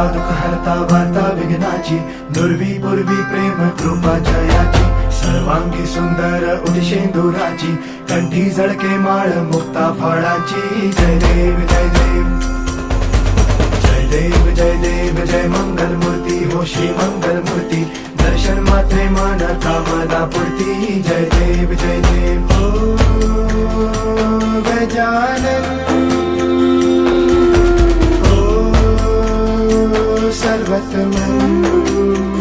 हरता दुःख हरता वार्ता विघ्नाची, दुर्वी पूर्वी प्रेम कृपा जयाची, सर्वांगी सुंदर उदिशेंदुराची, कंठी झळके माळ मुक्ता फळाची. जय देव जय देव जय देव जय देव जय मंगल मूर्ती हो श्री मंगल मूर्ती, दर्शन मात्रे मन कामना पूर्ती. जय देव जय देव ओ गजानन ओ सर्वतमन.